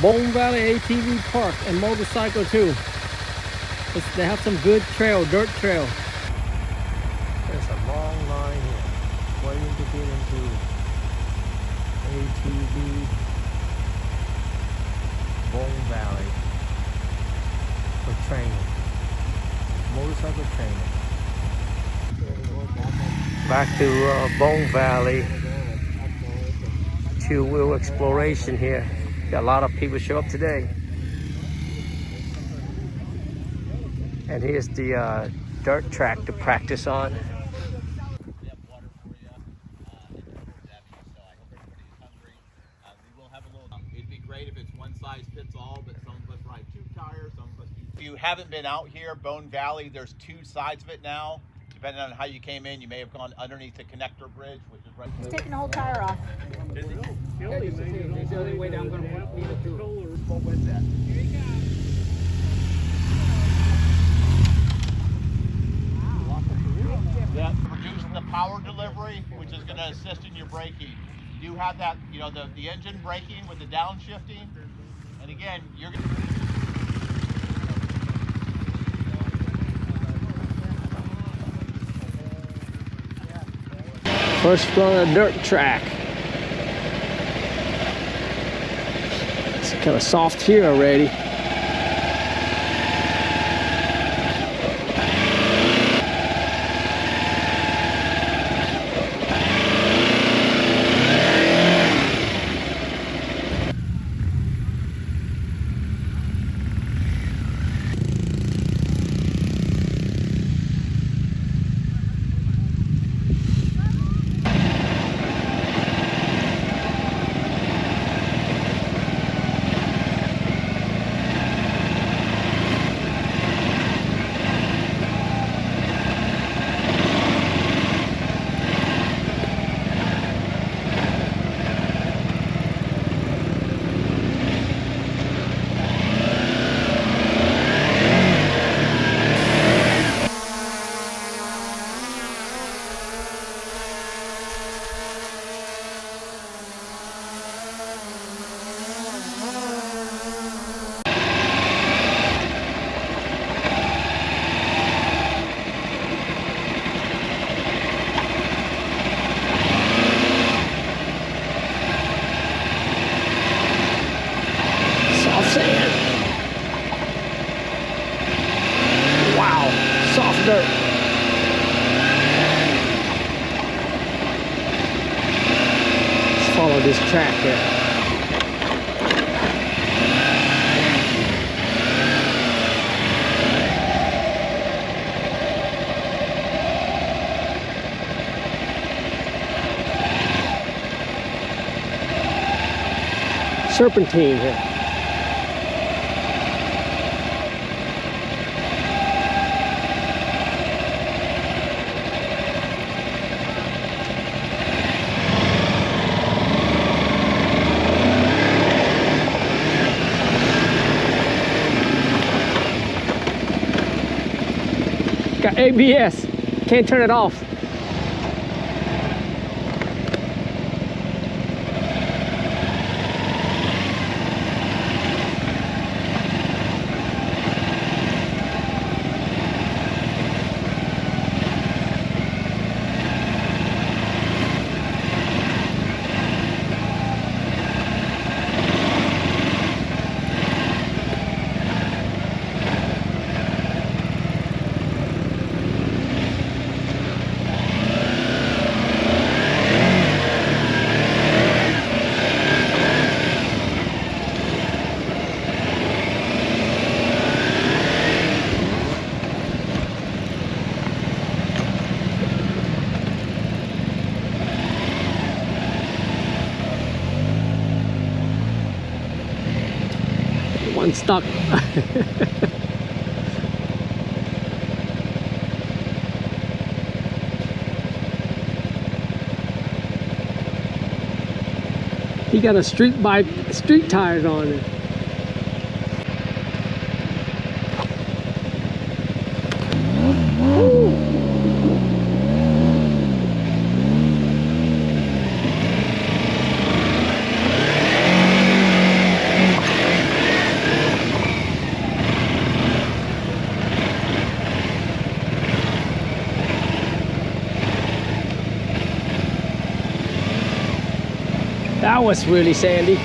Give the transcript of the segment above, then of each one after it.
Bone Valley ATV Park and motorcycle too. They have some good trail, dirt trail. There's a long line here, waiting to get into ATV Bone Valley for training, motorcycle training. Back to Bone Valley, two-wheel exploration here. Got a lot of people show up today. And here's the dirt track to practice on. It'd be great if it's one size fits all, but some of us ride 2 tires, some of us do. If you haven't been out here, Bone Valley, there's 2 sides of it now. Depending on how you came in, you may have gone underneath the connector bridge, which is right. He's taking the whole tire off. Is it? It's the only way that I'm going to need it too. What was that? Here you go. Yeah. Reducing the power delivery, which is going to assist in your braking. You do have that, you know, the engine braking with the downshifting. And again, you're going to... First on a dirt track. It's kind of soft here already. Dirt. Let's follow this track here. Serpentine here. Got ABS, can't turn it off. One stuck. He got a street tires on it. That was really sandy.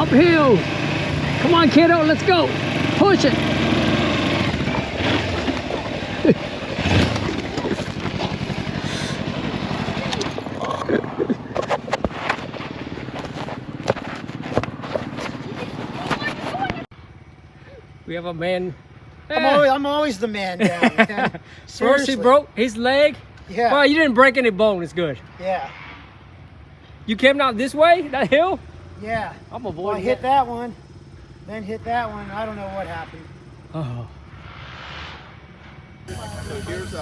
Uphill. Come on, kiddo, let's go. Push it. We have a man. I'm always the man down. Okay? First Seriously. he broke his leg. Yeah. Well, you didn't break any bone. It's good. Yeah. You came out this way, that hill? Yeah. I'm Well, I avoiding hit that one, then hit that one. I don't know what happened. Oh. So here's